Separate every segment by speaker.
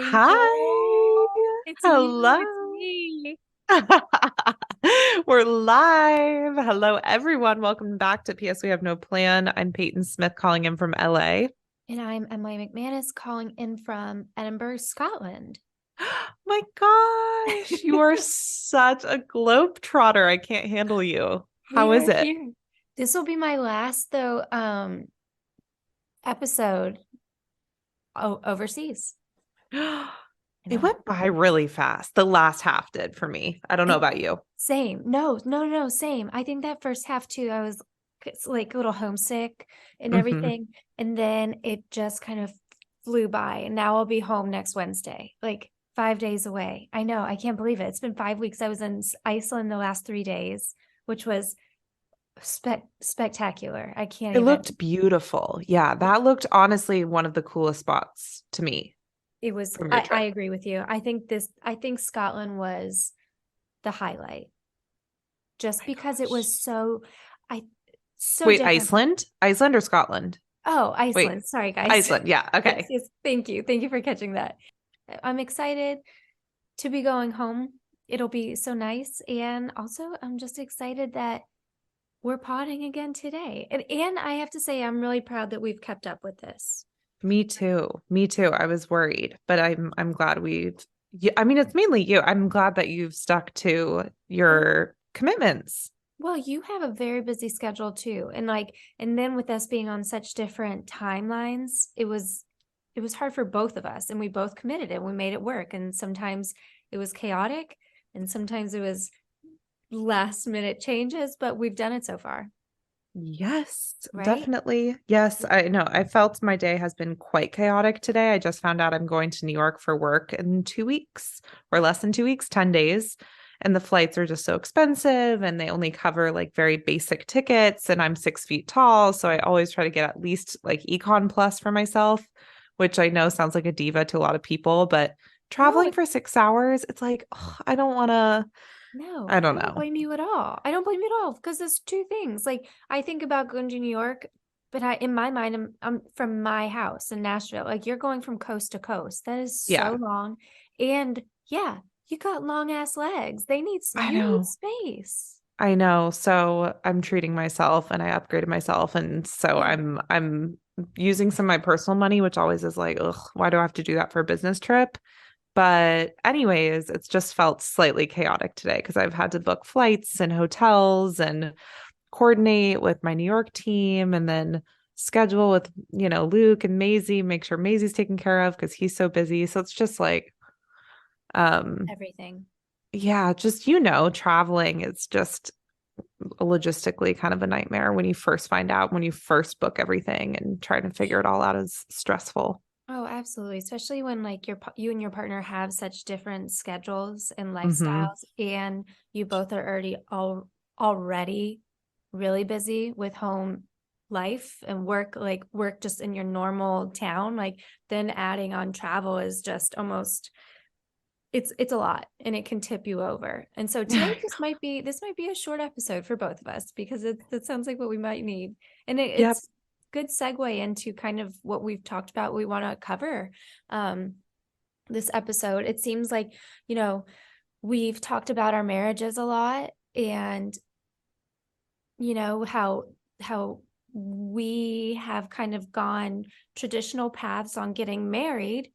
Speaker 1: Hi.
Speaker 2: Angel. It's you.
Speaker 1: Hello.
Speaker 2: It's me.
Speaker 1: We're live. Hello, everyone. Welcome back to PS We Have No Plan. I'm Peyton Smith calling in from LA.
Speaker 2: And I'm Emily McManus calling in from Edinburgh, Scotland.
Speaker 1: My gosh, you are such a globetrotter. I can't handle you.
Speaker 2: We
Speaker 1: How is
Speaker 2: are
Speaker 1: it?
Speaker 2: here. This will be my last though episode overseas. I
Speaker 1: It
Speaker 2: know.
Speaker 1: went by really fast. The last half did for me. I don't know
Speaker 2: It
Speaker 1: about you.
Speaker 2: same. No, same. I think that first half too, I was like a little homesick and
Speaker 1: hmm
Speaker 2: everything. And then it just kind of flew by. And now I'll be home next Wednesday, like 5 days away. I know. I can't believe it. It's been 5 weeks. I was in Iceland the last 3 days, which was spectacular. I can't
Speaker 1: It
Speaker 2: even.
Speaker 1: looked beautiful. Yeah, that looked honestly one of the coolest spots to me
Speaker 2: It was,
Speaker 1: from your
Speaker 2: I
Speaker 1: trip.
Speaker 2: agree with you. I think Scotland was the highlight just
Speaker 1: My
Speaker 2: because it
Speaker 1: gosh.
Speaker 2: was I, so
Speaker 1: Wait,
Speaker 2: different.
Speaker 1: Iceland? Iceland or Scotland?
Speaker 2: Oh,
Speaker 1: Wait,
Speaker 2: Iceland. Sorry, guys.
Speaker 1: Iceland. Yeah,
Speaker 2: Yes,
Speaker 1: okay.
Speaker 2: yes. Thank you. Thank you for catching that. I'm excited to be going home. It'll be so nice. And also, I'm just excited that we're potting again today. And I have to say, I'm really proud that we've kept up with this.
Speaker 1: Me too. Me too. I was worried, but I'm glad we've I mean, it's mainly you. I'm glad that you've stuck to
Speaker 2: Well,
Speaker 1: your commitments.
Speaker 2: well, you have a very busy schedule too. And then with us being on such different timelines, it was hard for both of us and we both committed it. We made it work. And sometimes it was chaotic and sometimes it was last minute changes, but we've done it so far,
Speaker 1: Yes,
Speaker 2: right?
Speaker 1: definitely. Yes, I know. I felt my day has been quite chaotic today. I just found out I'm going to New York for work in 2 weeks or less than 2 weeks, 10 days. And the flights are just so expensive and they only cover like very basic tickets. And I'm 6 feet tall. So I always try to get at least like Econ Plus for myself, which I know sounds like a diva to a lot of people, but
Speaker 2: No,
Speaker 1: traveling for 6 hours, it's like, oh, I don't want to,
Speaker 2: no,
Speaker 1: I
Speaker 2: I
Speaker 1: don't
Speaker 2: don't
Speaker 1: know.
Speaker 2: blame you at all. I don't blame you at all because there's two things. Like I think about going to New York, but in my mind, I'm from my house in Nashville. Like you're going from coast to coast. That is so
Speaker 1: Yeah,
Speaker 2: long. And yeah, you got long ass legs.
Speaker 1: I
Speaker 2: You need
Speaker 1: know.
Speaker 2: space.
Speaker 1: I know. So I'm treating myself and I upgraded myself. And so
Speaker 2: Yeah.
Speaker 1: I'm using some of my personal money, which always is like, ugh, why do I have to do that for a business trip? But anyways, it's just felt slightly chaotic today because I've had to book flights and hotels and coordinate with my New York team and then schedule with, Luke and Maisie, make sure Maisie's taken care of because he's so busy. So it's just like, um,
Speaker 2: Everything.
Speaker 1: yeah, just, traveling is just logistically kind of a nightmare when you first find out, when you first book everything and trying to figure it all out is stressful.
Speaker 2: Oh, absolutely. Especially when like you and your partner have such different schedules and
Speaker 1: hmm
Speaker 2: lifestyles, and you both are already really busy with home life and work, like work just in your normal town. Like then adding on travel is just almost it's a lot and it can tip you over. And so today this might be a short episode for both of us because it sounds like what we might need. And
Speaker 1: Yep.
Speaker 2: it's good segue into kind of what we've talked about, we want to cover um this episode. It seems like, you know, we've talked about our marriages a lot and how we have kind of gone traditional paths on getting married,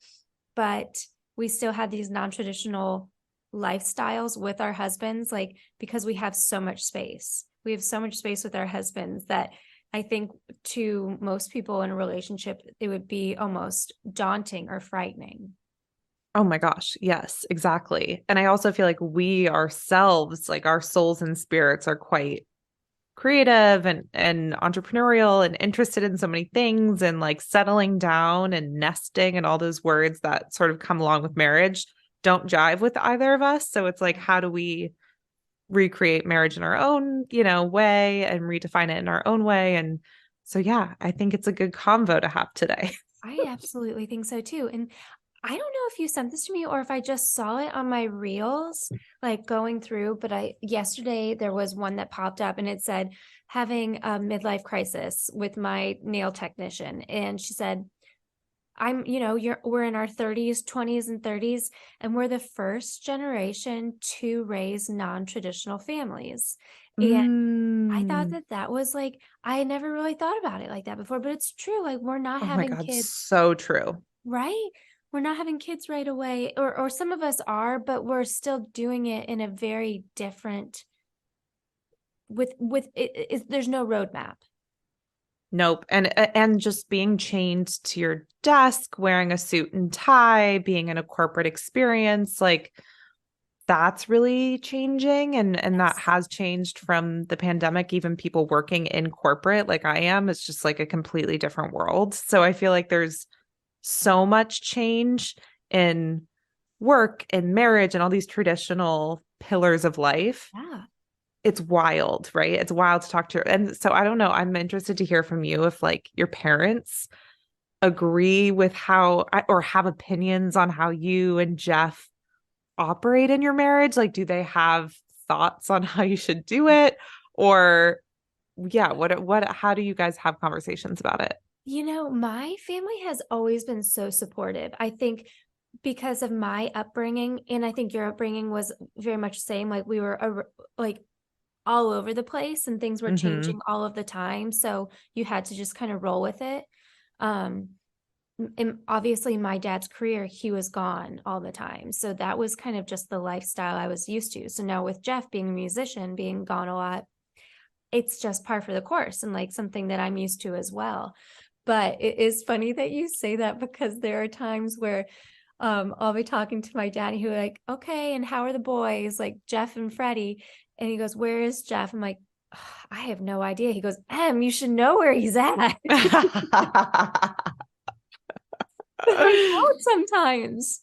Speaker 2: but we still had these non-traditional lifestyles with our husbands, like because we have so much space. We have so much space with our husbands that I think to most people in a relationship, it would be almost daunting or frightening.
Speaker 1: Oh my gosh. Yes, exactly. And I also feel like we ourselves, like our souls and spirits are quite creative and entrepreneurial and interested in so many things and like settling down and nesting and all those words that sort of come along with marriage don't jive with either of us. So it's like, how do we recreate marriage in our own, way and redefine it in our own way? And so, yeah, I think it's a good convo to have today.
Speaker 2: I absolutely think so too. And I don't know if you sent this to me or if I just saw it on my reels, like going through, but yesterday there was one that popped up and it said, having a midlife crisis with my nail technician. And she said, we're in our 30s, 20s, and 30s, and we're the first generation to raise non-traditional families. And I thought
Speaker 1: Mm.
Speaker 2: that that was like, I had never really thought about it like that before, but it's true. Like, we're not
Speaker 1: Oh my
Speaker 2: having
Speaker 1: God,
Speaker 2: kids,
Speaker 1: so true.
Speaker 2: right? We're not having kids right away, or some of us are, but we're still doing it in a very different, with it, there's no roadmap.
Speaker 1: Nope. And just being chained to your desk, wearing a suit and tie, being in a corporate experience, like that's really changing, and that
Speaker 2: Yes.
Speaker 1: has changed from the pandemic. Even people working in corporate like I am, it's just like a completely different world. So I feel like there's so much change in work and marriage and all these traditional pillars of life.
Speaker 2: Yeah.
Speaker 1: It's wild, right? It's wild to talk to. And so I don't know. I'm interested to hear from you if like your parents agree with how or have opinions on how you and Jeff operate in your marriage. Like, do they have thoughts on how you should do it? Or yeah, how do you guys have conversations about it?
Speaker 2: My family has always been so supportive. I think because of my upbringing, and I think your upbringing was very much the same. Like, we were like all over the place, and things were
Speaker 1: Mm-hmm.
Speaker 2: changing all of the time. So you had to just kind of roll with it. Um, and obviously, my dad's career, he was gone all the time. So that was kind of just the lifestyle I was used to. So now with Jeff being a musician, being gone a lot, it's just par for the course, and like something that I'm used to as well. But it is funny that you say that, because there are times where I'll be talking to my daddy who like, okay, and how are the boys? Like Jeff and Freddie. And he goes, where is Jeff? I'm like, "Ugh, I have no idea." He goes, you should know where he's at. I don't sometimes.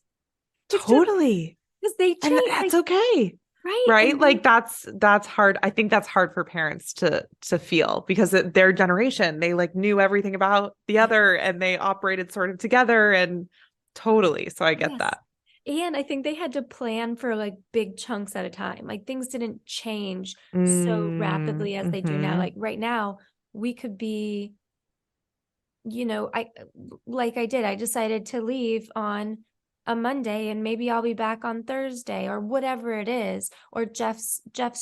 Speaker 2: It's just
Speaker 1: Totally.
Speaker 2: because they
Speaker 1: And
Speaker 2: change,
Speaker 1: that's
Speaker 2: like,
Speaker 1: okay.
Speaker 2: right?
Speaker 1: Right?
Speaker 2: And then,
Speaker 1: Like that's hard. I think that's hard for parents to feel because their generation, they like knew everything about the
Speaker 2: yeah,
Speaker 1: other and they operated sort of together and totally. So I get
Speaker 2: yes.
Speaker 1: that.
Speaker 2: And I think they had to plan for like big chunks at a time. Like, things didn't change so rapidly as they do now.
Speaker 1: Mm-hmm.
Speaker 2: Like right now, we could be, I like I did, I decided to leave on a Monday, and maybe I'll be back on Thursday, or whatever it is, or Jeff's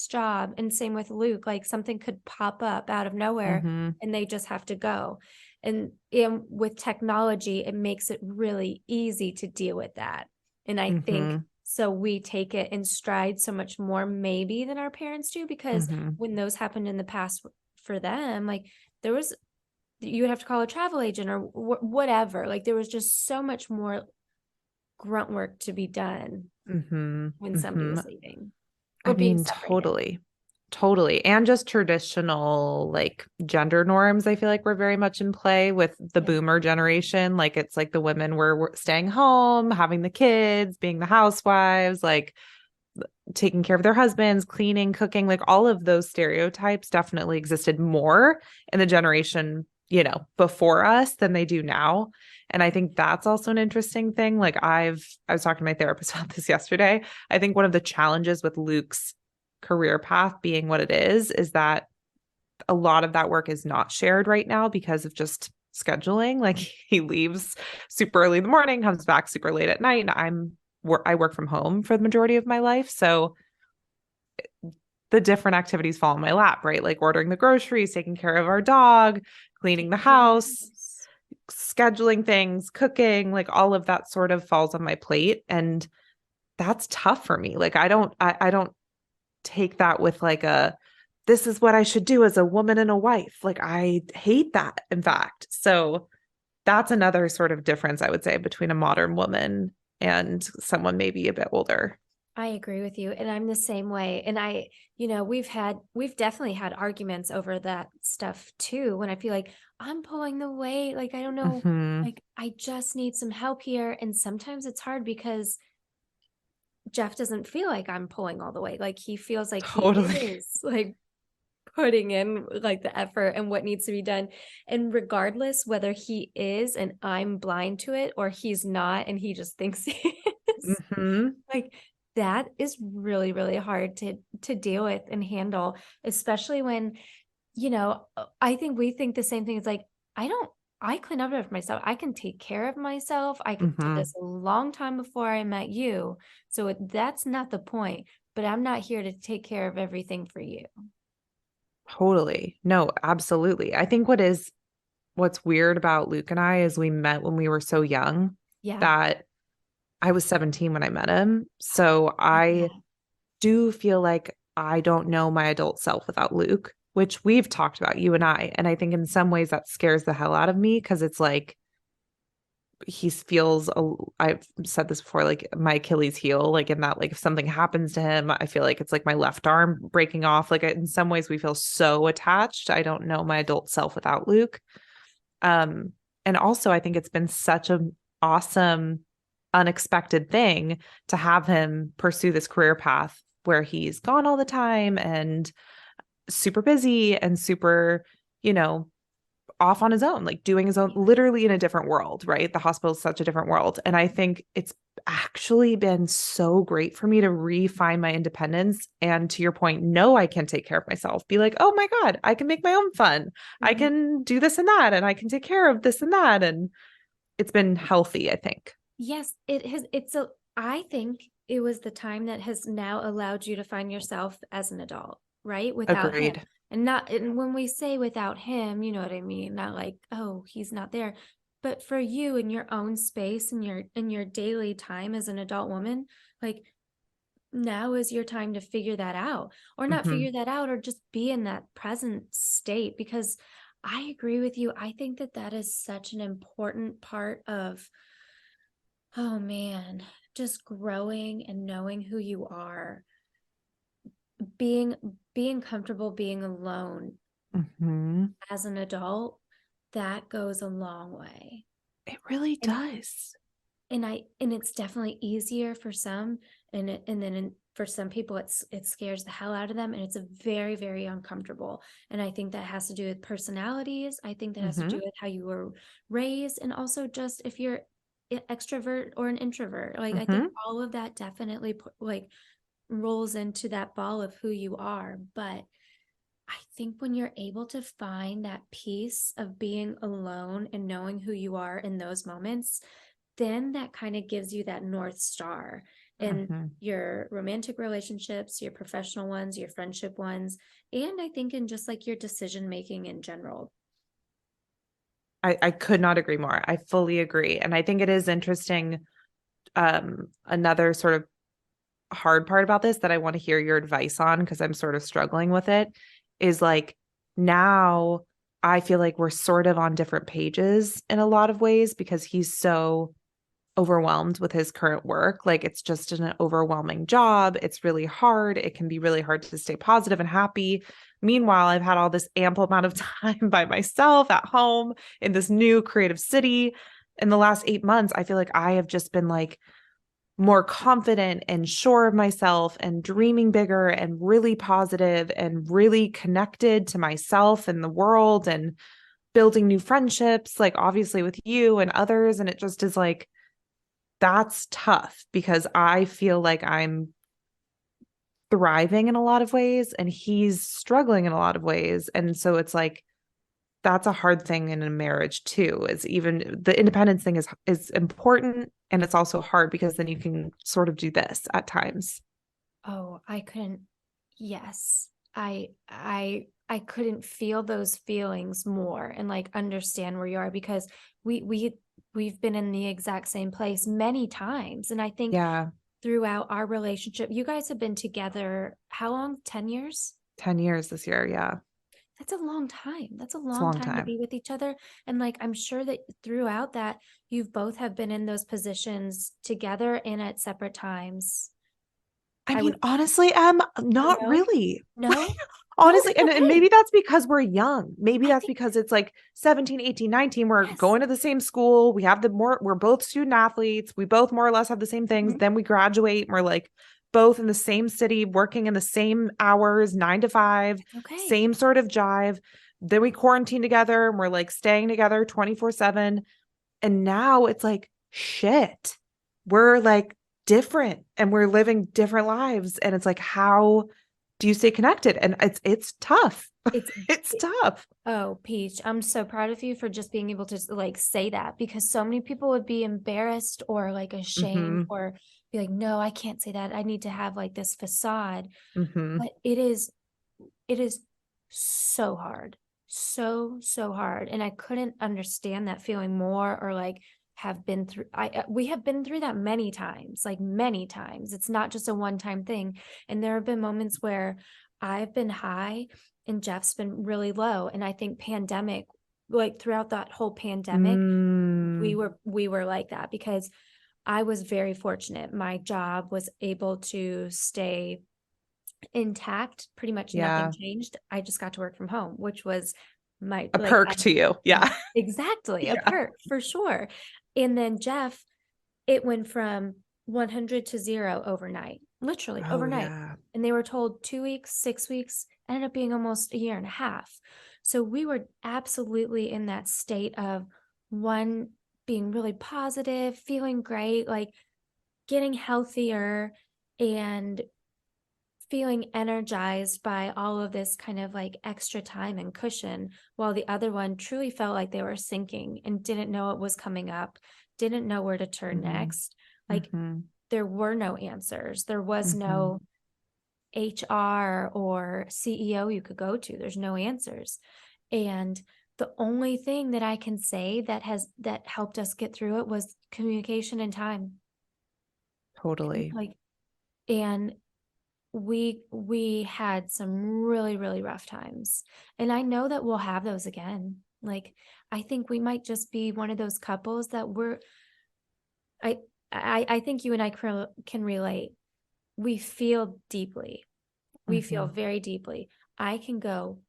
Speaker 2: job, and same with Luke, like something could pop up out of nowhere,
Speaker 1: Mm-hmm.
Speaker 2: and they just have to go. And with technology, it makes it really easy to deal with that. And I think
Speaker 1: Mm-hmm.
Speaker 2: so we take it in stride so much more maybe than our parents do, because
Speaker 1: Mm-hmm.
Speaker 2: when those happened in the past for them, like, there was, you would have to call a travel agent or whatever. Like, there was just so much more grunt work to be done
Speaker 1: Mm-hmm.
Speaker 2: when somebody
Speaker 1: Mm-hmm.
Speaker 2: was leaving
Speaker 1: I
Speaker 2: or being
Speaker 1: mean,
Speaker 2: separated.
Speaker 1: totally. Totally. And just traditional like gender norms, I feel like we're very much in play with the
Speaker 2: Yeah.
Speaker 1: boomer generation. Like it's like the women were staying home, having the kids, being the housewives, like taking care of their husbands, cleaning, cooking, like all of those stereotypes definitely existed more in the generation, before us than they do now. And I think that's also an interesting thing. Like I was talking to my therapist about this yesterday. I think one of the challenges with Luke's career path being what it is that a lot of that work is not shared right now because of just scheduling. Like he leaves super early in the morning, comes back super late at night, and I work from home for the majority of my life. So the different activities fall in my lap, right? Like ordering the groceries, taking care of our dog, cleaning the
Speaker 2: Taking care of the
Speaker 1: house,
Speaker 2: house.
Speaker 1: scheduling things, cooking, like all of that sort of falls on my plate. And that's tough for me. Like I don't take that with like this is what I should do as a woman and a wife. Like I hate that, in fact. So that's another sort of difference I would say between a modern woman and someone maybe a bit older.
Speaker 2: I agree with you. And I'm the same way. And we've definitely had arguments over that stuff too. When I feel like I'm pulling the weight, like, I don't know,
Speaker 1: Mm-hmm.
Speaker 2: like, I just need some help here. And sometimes it's hard because Jeff doesn't feel like I'm pulling all the way. Like, he feels like he
Speaker 1: Totally.
Speaker 2: is like putting in like the effort and what needs to be done. And regardless whether he is and I'm blind to it, or he's not and he just thinks he is,
Speaker 1: Mm-hmm.
Speaker 2: like, that is really, really hard to deal with and handle, especially when, I think we think the same thing. It's like, I don't I clean up after myself. I can take care of myself. I did
Speaker 1: Hmm.
Speaker 2: this a long time before I met you. So that's not the point, but I'm not here to take care of everything for you.
Speaker 1: Totally. No, absolutely. I think what's weird about Luke and I is we met when we were so young
Speaker 2: Yeah.
Speaker 1: that I was 17 when I met him. So I
Speaker 2: Yeah.
Speaker 1: do feel like I don't know my adult self without Luke, which we've talked about, you and I. And I think in some ways that scares the hell out of me because it's like he feels, I've said this before, like my Achilles heel, like in that, like if something happens to him, I feel like it's like my left arm breaking off. Like in some ways we feel so attached. I don't know my adult self without Luke. Um, and also I think it's been such an awesome, unexpected thing to have him pursue this career path where he's gone all the time and super busy and super, you know, off on his own, like doing his own, literally in a different world, right? The hospital is such a different world. And I think it's actually been so great for me to refine my independence. And to your point, know I can take care of myself. Be like, oh my God, I can make my own fun. I
Speaker 2: Mhm.
Speaker 1: can do this and that, and I can take care of this and that. And it's been healthy, I think.
Speaker 2: Yes, it has. I think it was the time that has now allowed you to find yourself as an adult, right? Without him.
Speaker 1: Agreed.
Speaker 2: And when we say without him, you know what I mean? Not like, oh, he's not there. But for you in your own space and your daily time as an adult woman, like now is your time to figure that out, or not
Speaker 1: Hmm.
Speaker 2: figure that out, or just be in that present state. Because I agree with you. I think that that is such an important part of, oh man, just growing and knowing who you are, being being comfortable being alone
Speaker 1: Hmm.
Speaker 2: as an adult, that goes a long way.
Speaker 1: It really
Speaker 2: And
Speaker 1: does.
Speaker 2: and it's definitely easier for some, and then for some people it scares the hell out of them, and it's a very uncomfortable. And I think that has to do with personalities. I think that has to do
Speaker 1: Hmm.
Speaker 2: with how you were raised, and also just if you're an extrovert or an introvert. Like I think
Speaker 1: Hmm.
Speaker 2: all of that definitely like rolls into that ball of who you are. But I think when you're able to find that peace of being alone and knowing who you are in those moments, then that kind of gives you that North Star in
Speaker 1: Hmm.
Speaker 2: your romantic relationships, your professional ones, your friendship ones, and I think in just like your decision making in general.
Speaker 1: I could not agree more. I fully agree. And I think it is interesting. Another sort of hard part about this that I want to hear your advice on because I'm sort of struggling with it is like now I feel like we're sort of on different pages in a lot of ways because he's so overwhelmed with his current work. Like it's just an overwhelming job. It's really hard. It can be really hard to stay positive and happy. Meanwhile, I've had all this ample amount of time by myself at home in this new creative city. In the last 8 months, I feel like I have just been like more confident and sure of myself and dreaming bigger and really positive and really connected to myself and the world and building new friendships, like obviously with you and others. And it just is like, that's tough because I feel like I'm thriving in a lot of ways and he's struggling in a lot of ways. And so it's like, that's a hard thing in a marriage too, is even the independence thing is important and it's also hard because then you can sort of do this at times.
Speaker 2: Oh, I couldn't. Yes. I couldn't feel those feelings more and like understand where you are, because we've been in the exact same place many times. And I think
Speaker 1: Yeah,
Speaker 2: throughout our relationship, you guys have been together how long? 10 years?
Speaker 1: 10 years this year. Yeah,
Speaker 2: That's a long time. That's a
Speaker 1: it's a
Speaker 2: long
Speaker 1: long
Speaker 2: time to
Speaker 1: time.
Speaker 2: be with each other. And like I'm sure that throughout that you've both have been in those positions together and at separate times.
Speaker 1: I
Speaker 2: I
Speaker 1: mean,
Speaker 2: would.
Speaker 1: honestly,
Speaker 2: Oh
Speaker 1: not
Speaker 2: no.
Speaker 1: really.
Speaker 2: No. No,
Speaker 1: Honestly,
Speaker 2: it's
Speaker 1: and maybe
Speaker 2: okay.
Speaker 1: that's because we're young. Maybe
Speaker 2: I
Speaker 1: that's
Speaker 2: think
Speaker 1: because it's like 17, 18, 19. We're
Speaker 2: yes.
Speaker 1: going to the same school. We're both student athletes. We both more or less have the same things.
Speaker 2: Mhm.
Speaker 1: Then we graduate and we're like both in the same city, working in the same hours, 9 to 5,
Speaker 2: It's okay.
Speaker 1: same sort of jive. Then we quarantine together and we're like staying together 24/7. And now it's like, shit, we're like different and we're living different lives. And it's like, how do you stay connected? And it's tough.
Speaker 2: It's
Speaker 1: It's tough.
Speaker 2: Oh, Peach, I'm so proud of you for just being able to like say that, because so many people would be embarrassed or like ashamed
Speaker 1: Hmm.
Speaker 2: or be like, no, I can't say that. I need to have like this facade.
Speaker 1: Hmm.
Speaker 2: But it is so hard. So, so hard. And I couldn't understand that feeling more, or like have been through we have been through that many times, like many times. It's not just a one-time thing. And there have been moments where I've been high and Jeff's been really low. And I think pandemic, like throughout that whole pandemic,
Speaker 1: Mm,
Speaker 2: we were like that because I was very fortunate. My job was able to stay intact. Pretty much nothing
Speaker 1: yeah.
Speaker 2: changed. I just got to work from home, which was my
Speaker 1: A
Speaker 2: like
Speaker 1: perk to you. Yeah.
Speaker 2: exactly a
Speaker 1: Yeah.
Speaker 2: perk for sure. And then Jeff, it went from 100 to 0 overnight, literally
Speaker 1: Oh,
Speaker 2: overnight.
Speaker 1: yeah.
Speaker 2: And they were told 2 weeks, 6 weeks, ended up being almost a year and a half. So we were absolutely in that state of one, being really positive, feeling great, like getting healthier and feeling energized by all of this kind of like extra time and cushion, while the other one truly felt like they were sinking and didn't know what was coming up, didn't know where to turn
Speaker 1: Hmm.
Speaker 2: next. Like
Speaker 1: Hmm.
Speaker 2: there were no answers. There was
Speaker 1: Hmm.
Speaker 2: no HR or CEO you could go to. There's no answers. And the only thing that I can say that helped us get through it was communication and time.
Speaker 1: Totally.
Speaker 2: Like, and we had some really really rough times, and I know that we'll have those again. Like I think we might just be one of those couples that i I think you and I can relate. We feel deeply, we feel
Speaker 1: Hmm.
Speaker 2: very deeply. I can go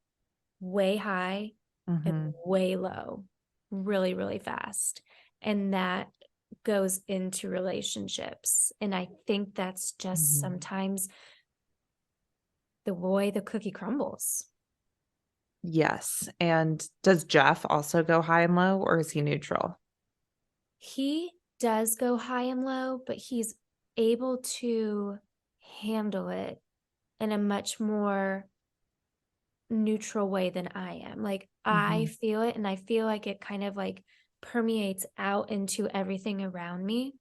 Speaker 2: way high and
Speaker 1: Hmm.
Speaker 2: way low really really fast, and that goes into relationships. And I think that's just
Speaker 1: Hmm.
Speaker 2: sometimes the way the cookie crumbles.
Speaker 1: Yes. And does Jeff also go high and low, or is he neutral?
Speaker 2: He does go high and low, but he's able to handle it in a much more neutral way than I am. Like I
Speaker 1: Hmm.
Speaker 2: feel it, and I feel like it kind of like permeates out into everything around me,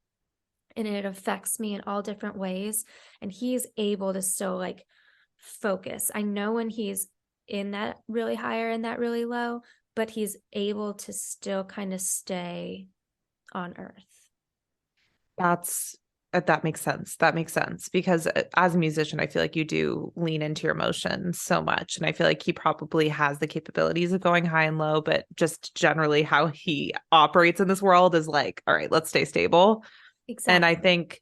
Speaker 2: and it affects me in all different ways. And he's able to still like focus. I know when he's in that really higher and that really low, but he's able to still kind of stay on earth.
Speaker 1: That's that makes sense. That makes sense because as a musician, I feel like you do lean into your emotions so much. And I feel like he probably has the capabilities of going high and low, but just generally how he operates in this world is like, all right, let's stay stable. And I
Speaker 2: Exactly.
Speaker 1: think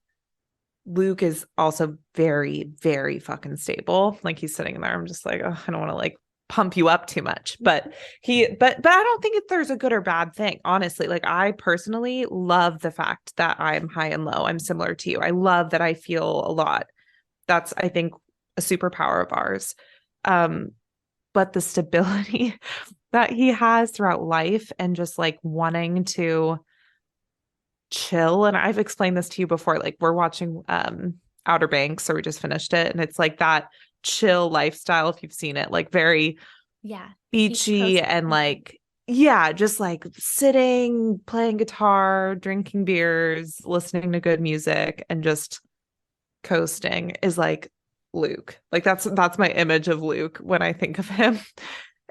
Speaker 1: Luke is also very, very fucking stable. Like he's sitting there. I'm just like, oh, I don't want to like pump you up too much. But I don't think there's a good or bad thing, honestly. Like I personally love the fact that I'm high and low. I'm similar to you. I love that I feel a lot. That's, I think, a superpower of ours. Um, but the stability that he has throughout life and just like wanting to chill. And I've explained this to you before. Like we're watching Outer Banks, or we just finished it, and it's like that chill lifestyle, if you've seen it, like very
Speaker 2: Yeah. East
Speaker 1: beachy
Speaker 2: Coast.
Speaker 1: and
Speaker 2: Mhm.
Speaker 1: like yeah, just like sitting, playing guitar, drinking beers, listening to good music, and just coasting is like Luke. Like that's my image of Luke when I think of him.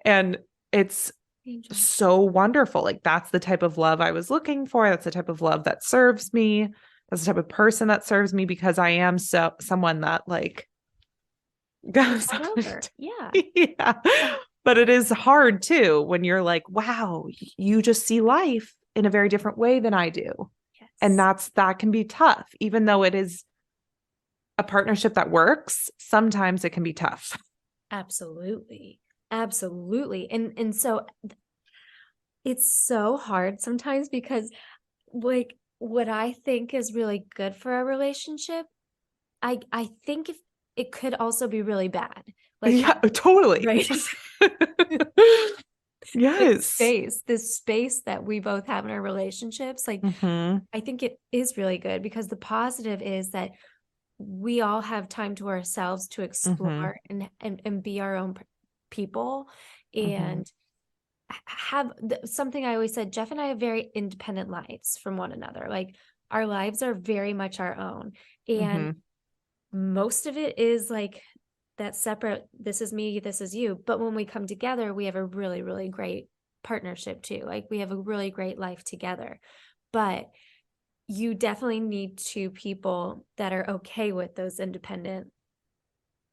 Speaker 1: And it's
Speaker 2: Angel.
Speaker 1: so wonderful. Like that's the type of love I was looking for. That's the type of love that serves me. That's the type of person that serves me because I am someone that like
Speaker 2: You
Speaker 1: goes
Speaker 2: start over. Yeah.
Speaker 1: yeah. But it is hard too when you're like, wow, you just see life in a very different way than I do. And
Speaker 2: Yes.
Speaker 1: that can be tough, even though it is a partnership that works, sometimes it can be tough.
Speaker 2: Absolutely. Absolutely. And so it's so hard sometimes because like what I think is really good for a relationship, I think if it could also be really bad. Like
Speaker 1: Yeah, totally.
Speaker 2: right.
Speaker 1: Yes.
Speaker 2: This space that we both have in our relationships, like
Speaker 1: Hmm.
Speaker 2: I think it is really good because the positive is that we all have time to ourselves to
Speaker 1: Mm-hmm.
Speaker 2: explore and be our own people
Speaker 1: Mm-hmm.
Speaker 2: and have something I always said, Jeff and I have very independent lives from one another. Like our lives are very much our own. And
Speaker 1: Mm-hmm.
Speaker 2: most of it is like that separate, this is me, this is you. But when we come together, we have a really, really great partnership too. Like we have a really great life together. But you definitely need two people that are okay with those independent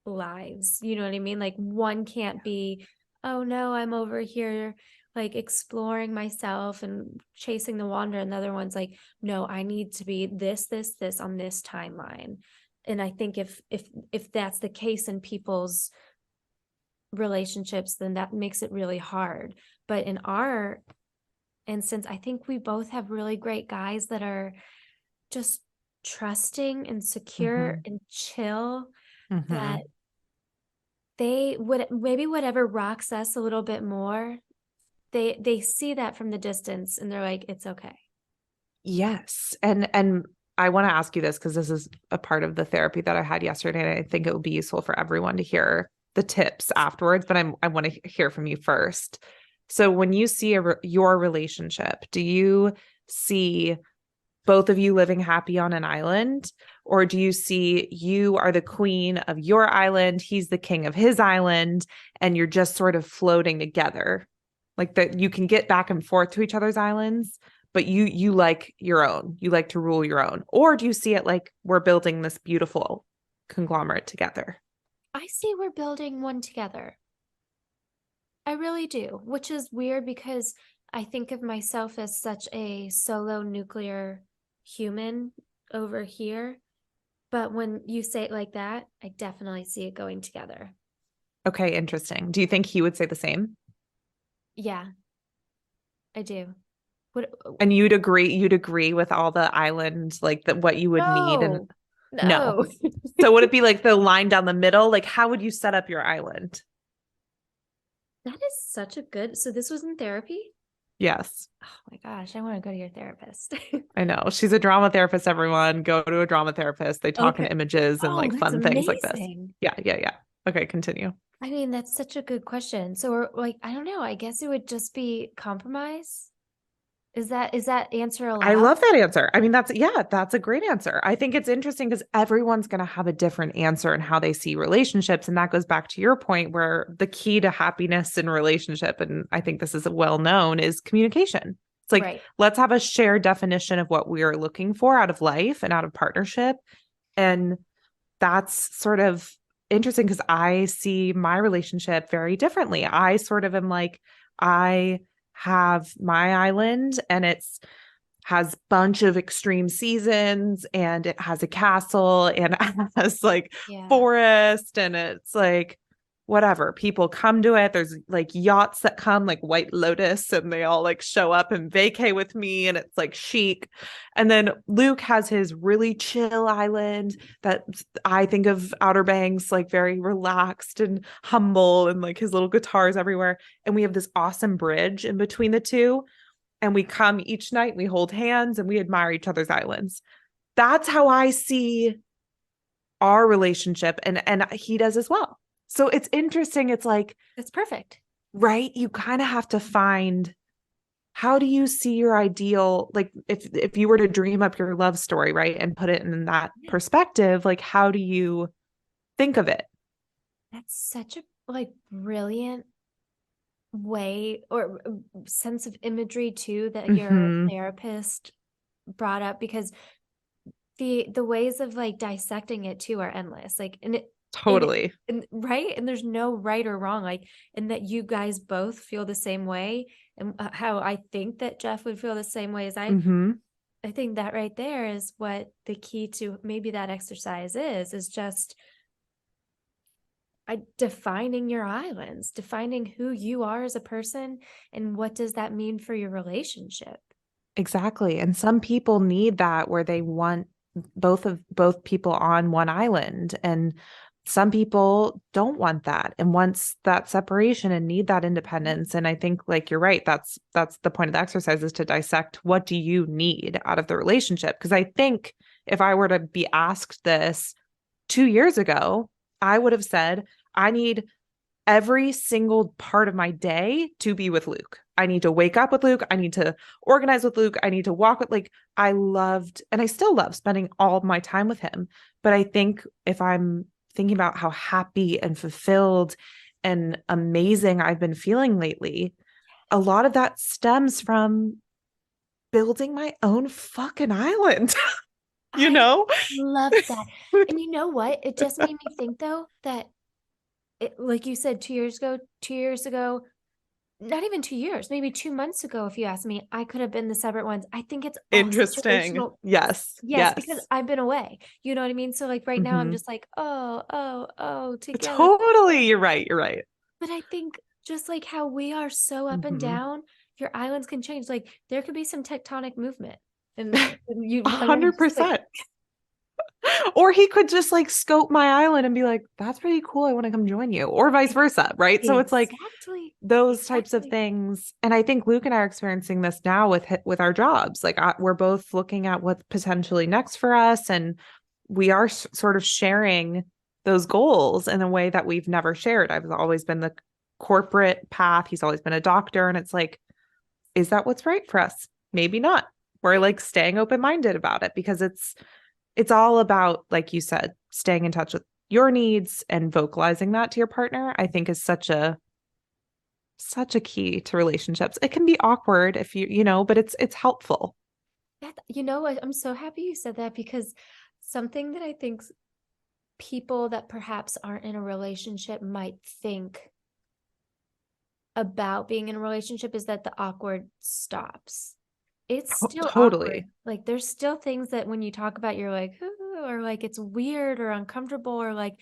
Speaker 2: lives. You know what I mean? Like one can't be, oh no, I'm over here like exploring myself and chasing the wander. And the other one's like, no, I need to be this on this timeline. And I think if that's the case in people's relationships, then that makes it really hard. But in our instance, I think we both have really great guys that are just trusting and secure
Speaker 1: Mm-hmm.
Speaker 2: and chill,
Speaker 1: Mm-hmm.
Speaker 2: that they would maybe whatever rocks us a little bit more, they see that from the distance and they're like, it's okay.
Speaker 1: Yes. And I want to ask you this because this is a part of the therapy that I had yesterday, and I think it would be useful for everyone to hear the tips afterwards, but I want to hear from you first. So when you see your relationship, do you see both of you living happy on an island, or do you see you are the queen of your island, he's the king of his island, and you're just sort of floating together? Like that you can get back and forth to each other's islands, but you like your own. You like to rule your own. Or do you see it like we're building this beautiful conglomerate together?
Speaker 2: I see we're building one together. I really do, which is weird because I think of myself as such a solo nuclear human over here. But when you say it like that, I definitely see it going together.
Speaker 1: Okay, interesting. Do you think he would say the same?
Speaker 2: Yeah, I do. What?
Speaker 1: And you'd agree with all the island, like that what you would need and
Speaker 2: No,
Speaker 1: no.
Speaker 2: no.
Speaker 1: So would it be like the line down the middle? Like how would you set up your island?
Speaker 2: That is such a good. So this was in therapy?
Speaker 1: Yes.
Speaker 2: Oh my gosh, I want to go to your therapist.
Speaker 1: I know. She's a drama therapist, everyone. Go to a drama therapist. They talk in
Speaker 2: Okay.
Speaker 1: images and
Speaker 2: Oh,
Speaker 1: like
Speaker 2: that's
Speaker 1: fun things like this.
Speaker 2: amazing.
Speaker 1: Yeah, yeah, yeah. Okay, continue.
Speaker 2: I mean, that's such a good question. So we're like, I don't know. I guess it would just be compromise. Is that answer
Speaker 1: I
Speaker 2: allowed?
Speaker 1: love that answer. I mean, that's a great answer. I think it's interesting because everyone's going to have a different answer in how they see relationships. And that goes back to your point where the key to happiness in relationship, and I think this is well known, is communication. It's like,
Speaker 2: Right.
Speaker 1: let's have a shared definition of what we are looking for out of life and out of partnership. And that's sort of interesting because I see my relationship very differently. I sort of am like, I have my island and it's has bunch of extreme seasons and it has a castle and it has like
Speaker 2: Yeah.
Speaker 1: forest and it's like whatever people come to it. There's like yachts that come like White Lotus and they all like show up and vacay with me and it's like chic. And then Luke has his really chill island that I think of Outer Banks like very relaxed and humble and like his little guitars everywhere. And we have this awesome bridge in between the two, and we come each night, we hold hands and we admire each other's islands. That's how I see our relationship, and he does as well. So it's interesting. It's like,
Speaker 2: That's perfect.
Speaker 1: right, you kind of have to find, how do you see your ideal, like if you were to dream up your love story, right, and put it in that
Speaker 2: Yeah.
Speaker 1: perspective, like how do you think of it?
Speaker 2: That's such a like brilliant way or sense of imagery too that your
Speaker 1: Mm-hmm.
Speaker 2: therapist brought up, because the ways of like dissecting it too are endless. Like and
Speaker 1: Totally.
Speaker 2: and right, and there's no right or wrong, like, and that you guys both feel the same way, and how I think that Jeff would feel the same way as
Speaker 1: Mm-hmm.
Speaker 2: I think that right there is what the key to maybe that exercise is just defining your islands, defining who you are as a person, and what does that mean for your relationship.
Speaker 1: Exactly. And some people need that where they want both people on one island. And some people don't want that and wants that separation and need that independence. And I think like you're right, that's the point of the exercise, is to dissect what do you need out of the relationship. Because I think if I were to be asked this, 2 years ago, I would have said, I need every single part of my day to be with Luke. I need to wake up with Luke. I need to organize with Luke. I need to walk with, like, I loved, and I still love spending all of my time with him. But I think if I'm thinking about how happy and fulfilled and amazing I've been feeling lately, a lot of that stems from building my own fucking island, you
Speaker 2: I
Speaker 1: know?
Speaker 2: love that. And you know what? It just made me think though that like you said, 2 years ago, not even 2 years, maybe 2 months ago, if you asked me, I could have been the separate ones. I think it's all
Speaker 1: Interesting.
Speaker 2: situational.
Speaker 1: Yes.
Speaker 2: Yes, because
Speaker 1: Yes.
Speaker 2: I've been away. You know what I mean? So like right now I'm
Speaker 1: Mm-hmm.
Speaker 2: just like, oh, together.
Speaker 1: Totally. You're right. You're right.
Speaker 2: But I think just like how we are so up and
Speaker 1: Mm-hmm.
Speaker 2: down, your islands can change. Like there could be some tectonic movement and you
Speaker 1: A
Speaker 2: want to
Speaker 1: hundred
Speaker 2: just like,
Speaker 1: percent. Or he could just like scope my island and be like, that's pretty cool. I want to come join you, or vice versa. Right. So it's like
Speaker 2: exactly,
Speaker 1: those types of
Speaker 2: exactly.
Speaker 1: things. And I think Luke and I are experiencing this now with our jobs. Like we're both looking at what's potentially next for us. And we are sort of sharing those goals in a way that we've never shared. I've always been the corporate path. He's always been a doctor. And it's like, is that what's right for us? Maybe not. We're like staying open-minded about it because it's all about, like you said, staying in touch with your needs and vocalizing that to your partner, I think is such a key to relationships. It can be awkward if but it's helpful.
Speaker 2: You know what? I'm so happy you said that because something that I think people that perhaps aren't in a relationship might think about being in a relationship is that the awkward stops. It's still
Speaker 1: Totally.
Speaker 2: awkward. Like there's still things that when you talk about, you're like, "Ooh," or like it's weird or uncomfortable, or like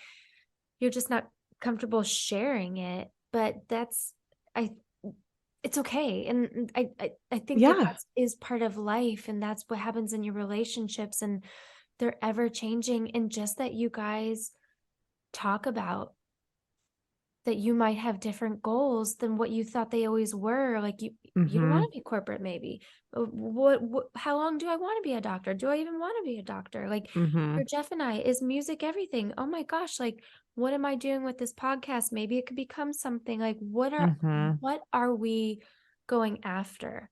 Speaker 2: you're just not comfortable sharing it. But I it's okay. And I think that
Speaker 1: Yeah.
Speaker 2: that is part of life, and that's what happens in your relationships, and they're ever changing. And just that you guys talk about that you might have different goals than what you thought they always were. Like you don't want
Speaker 1: Mm-hmm.
Speaker 2: to be corporate, maybe. How long do I want to be a doctor? Do I even want to be a doctor? Like
Speaker 1: Mm-hmm.
Speaker 2: for Jeff and I, is music everything? Oh my gosh, like what am I doing with this podcast? Maybe it could become something. Like
Speaker 1: Mm-hmm.
Speaker 2: what are we going after?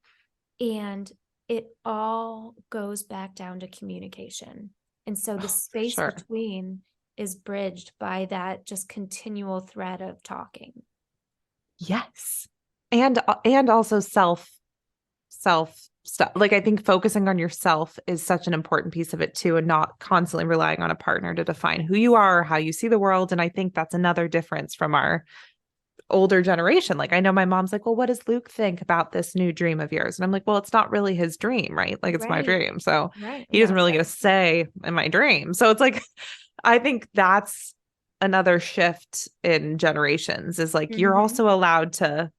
Speaker 2: And it all goes back down to communication. And so the
Speaker 1: Oh, for
Speaker 2: space
Speaker 1: sure.
Speaker 2: between is bridged by that just continual thread of talking.
Speaker 1: Yes. And also self stuff. Like I think focusing on yourself is such an important piece of it too, and not constantly relying on a partner to define who you are, how you see the world. And I think that's another difference from our older generation. Like I know my mom's like, well, what does Luke think about this new dream of yours? And I'm like, well, it's not really his dream, right? Like it's my
Speaker 2: Right.
Speaker 1: dream. So
Speaker 2: Right.
Speaker 1: he doesn't
Speaker 2: No,
Speaker 1: really get a
Speaker 2: right.
Speaker 1: say in my dream. So it's like, I think that's another shift in generations is like you're
Speaker 2: Mm-hmm.
Speaker 1: also allowed to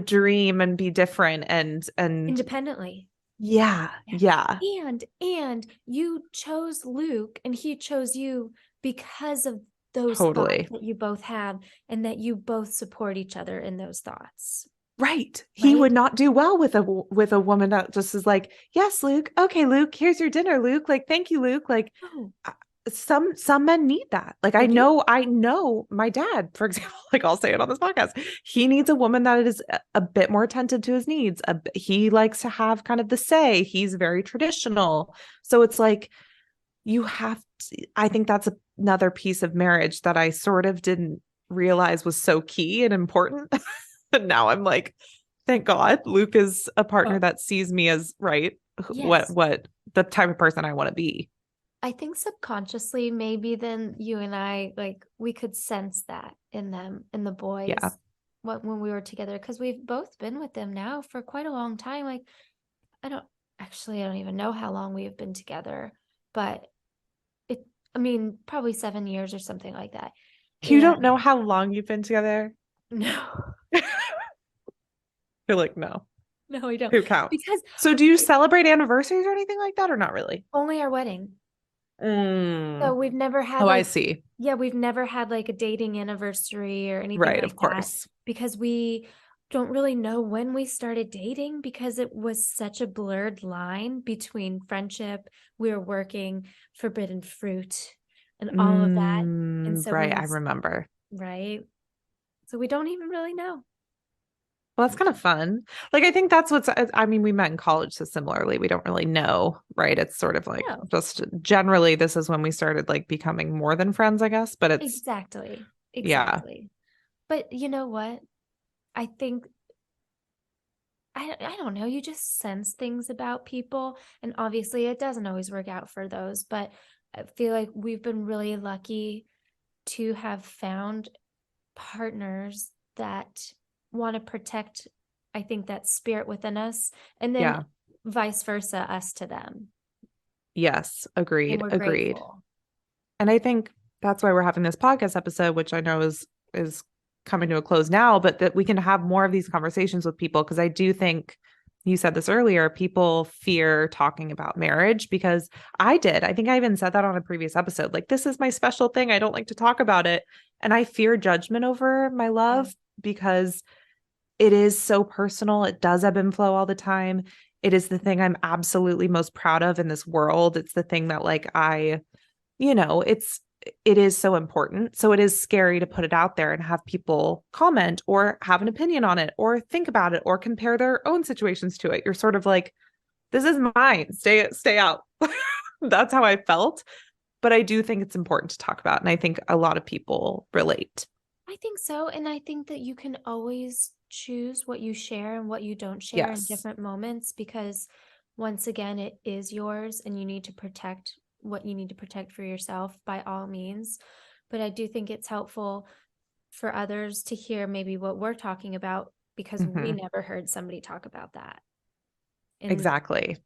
Speaker 1: dream and be different and
Speaker 2: Independently.
Speaker 1: yeah,
Speaker 2: Yeah.
Speaker 1: yeah,
Speaker 2: And you chose Luke and he chose you because of those thoughts
Speaker 1: totally.
Speaker 2: that you both have and that you both support each other in those thoughts.
Speaker 1: Right. He
Speaker 2: Right?
Speaker 1: would not do well with a woman that just is like, "Yes, Luke. Okay, Luke, here's your dinner, Luke. Like, thank you, Luke." Like
Speaker 2: Oh,
Speaker 1: uh, some men need that. Like
Speaker 2: they do.
Speaker 1: I know my dad, for example, like I'll say it on this podcast. He needs a woman that is a bit more attentive to his needs. He likes to have kind of the say. He's very traditional. So it's like you have to, I think that's another piece of marriage that I sort of didn't realize was so key and important. And now I'm like, thank God Luke is a partner
Speaker 2: Oh,
Speaker 1: that sees me as right,
Speaker 2: yes.
Speaker 1: what the type of person I want to be.
Speaker 2: I think subconsciously, maybe then you and I, like, we could sense that in them, in the
Speaker 1: Yeah.
Speaker 2: boys, when we were together, because we've both been with them now for quite a long time. Like, I don't I don't even know how long we have been together, but it, I mean, probably 7 years or something like that.
Speaker 1: You don't
Speaker 2: And
Speaker 1: know how long you've been together?
Speaker 2: no,
Speaker 1: You're like, no,
Speaker 2: no, we don't.
Speaker 1: who counts?
Speaker 2: Because
Speaker 1: So do you celebrate anniversaries or anything like that or not really?
Speaker 2: only our wedding. So
Speaker 1: Mm.
Speaker 2: we've never had
Speaker 1: Oh, I
Speaker 2: like,
Speaker 1: see.
Speaker 2: yeah, we've never had like a dating anniversary or anything
Speaker 1: Right,
Speaker 2: like
Speaker 1: of
Speaker 2: that
Speaker 1: course.
Speaker 2: because we don't really know when we started dating because it was such a blurred line between friendship. We were working forbidden fruit. and all of that. And so
Speaker 1: Right. I remember.
Speaker 2: right. So we don't even really know.
Speaker 1: Well, that's kind of fun. Like, I think that's I mean, we met in college, so similarly, we don't really know, right? It's sort of like
Speaker 2: No,
Speaker 1: just generally, this is when we started like becoming more than friends, I guess. But it's,
Speaker 2: exactly.
Speaker 1: yeah,
Speaker 2: Exactly. But you know what? I think I don't know, you just sense things about people, and obviously it doesn't always work out for those, but I feel like we've been really lucky to have found partners that want to protect, I think, that spirit within us, and then
Speaker 1: yeah,
Speaker 2: vice versa, us to them.
Speaker 1: yes,
Speaker 2: And
Speaker 1: agreed,
Speaker 2: we're
Speaker 1: agreed.
Speaker 2: grateful.
Speaker 1: And I think that's why we're having this podcast episode, which I know is coming to a close now, but that we can have more of these conversations with people because I do think you said this earlier, people fear talking about marriage because I did. I think I even said that on a previous episode. Like, this is my special thing. I don't like to talk about it. And I fear judgment over my
Speaker 2: Yeah.
Speaker 1: love because it is so personal. It does ebb and flow all the time. It is the thing I'm absolutely most proud of in this world. It's the thing that like it is so important. So it is scary to put it out there and have people comment or have an opinion on it or think about it or compare their own situations to it. You're sort of like, this is mine. Stay out. That's how I felt. But I do think it's important to talk about. And I think a lot of people relate.
Speaker 2: I think so. And I think that you can always choose what you share and what you don't share in
Speaker 1: Yes.
Speaker 2: different moments because, once again, it is yours and you need to protect what you need to protect for yourself by all means. But I do think it's helpful for others to hear maybe what we're talking about because we
Speaker 1: Hmm.
Speaker 2: never heard somebody talk about that. And
Speaker 1: Exactly.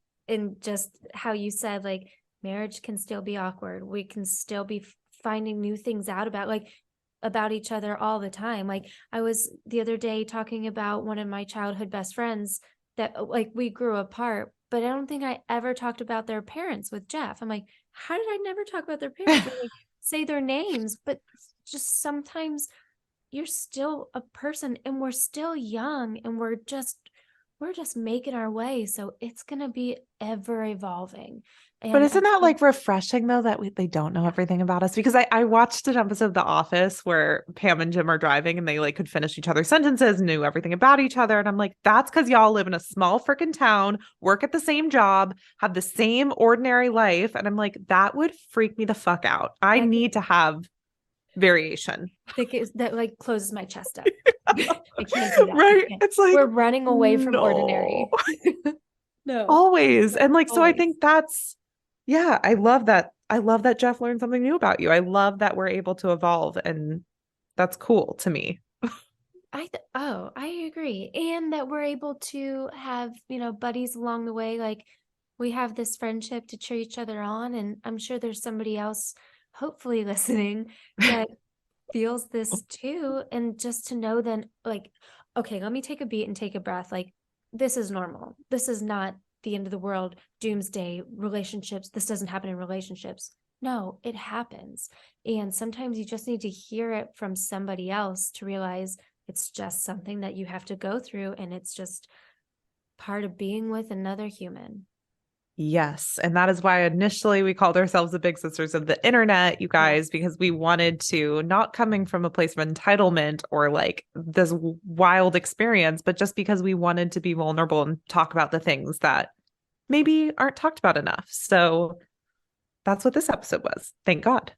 Speaker 2: just how you said, like, marriage can still be awkward. We can still be finding new things out about each other all the time. Like, I was the other day talking about one of my childhood best friends that, like, we grew apart, but I don't think I ever talked about their parents with Jeff. I'm like, how did I never talk about their parents? I like, say their names, but just sometimes you're still a person and we're still young and we're just making our way, so it's going to be ever evolving.
Speaker 1: But
Speaker 2: And I
Speaker 1: isn't that
Speaker 2: think,
Speaker 1: like refreshing though that they don't know
Speaker 2: yeah,
Speaker 1: everything about us? Because I watched an episode of The Office where Pam and Jim are driving and they like could finish each other's sentences, knew everything about each other. And I'm like, that's because y'all live in a small freaking town, work at the same job, have the same ordinary life. And I'm like, that would freak me the fuck out. I
Speaker 2: that's
Speaker 1: need to have variation.
Speaker 2: that like closes my chest up. I can't do that. I
Speaker 1: Right?
Speaker 2: can't.
Speaker 1: It's like,
Speaker 2: We're running away from
Speaker 1: no.
Speaker 2: ordinary. No,
Speaker 1: Always. And like, so I
Speaker 2: always.
Speaker 1: think that's, yeah, I love that. I love that Jeff learned something new about you. I love that we're able to evolve, and that's cool to me.
Speaker 2: I agree. And that we're able to have, buddies along the way. Like, we have this friendship to cheer each other on. And I'm sure there's somebody else, hopefully listening, that feels this too. And just to know then, like, okay, let me take a beat and take a breath. Like, this is normal. This is not the end of the world, doomsday relationships. This doesn't happen in relationships. No, it happens. And sometimes you just need to hear it from somebody else to realize it's just something that you have to go through. And it's just part of being with another human.
Speaker 1: Yes. And that is why initially we called ourselves the Big Sisters of the Internet, you
Speaker 2: Yeah.
Speaker 1: guys, because we wanted to, not coming from a place of entitlement or like this wild experience, but just because we wanted to be vulnerable and talk about the things that maybe aren't talked about enough. So that's what this episode was. Thank God.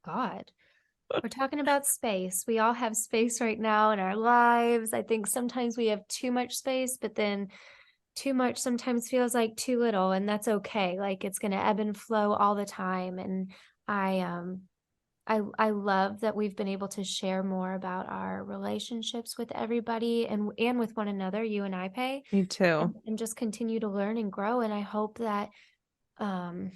Speaker 2: God. We're talking about space. We all have space right now in our lives. I think sometimes we have too much space, but then too much sometimes feels like too little, and that's okay. Like, it's going to ebb and flow all the time. And I love that we've been able to share more about our relationships with everybody and with one another, you and I, Pay,
Speaker 1: Me too.
Speaker 2: and just continue to learn and grow. And I hope that um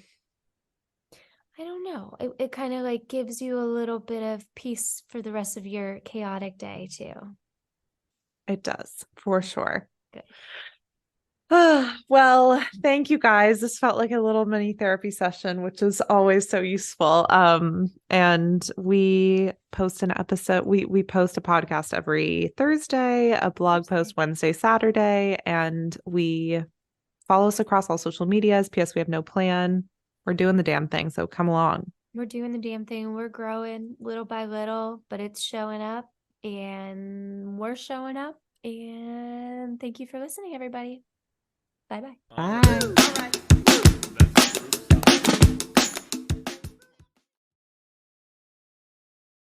Speaker 2: I don't know. It kind of like gives you a little bit of peace for the rest of your chaotic day too.
Speaker 1: It does, for sure.
Speaker 2: Good.
Speaker 1: Well, thank you guys. This felt like a little mini therapy session, which is always so useful. And we post an episode, we post a podcast every Thursday, a blog post Wednesday, Saturday, and we follow us across all social medias. P.S. We have no plan. We're doing the damn thing, so come along.
Speaker 2: We're doing the damn thing. We're growing little by little, but it's showing up and we're showing up. And thank you for listening, everybody. Bye bye.
Speaker 1: Bye.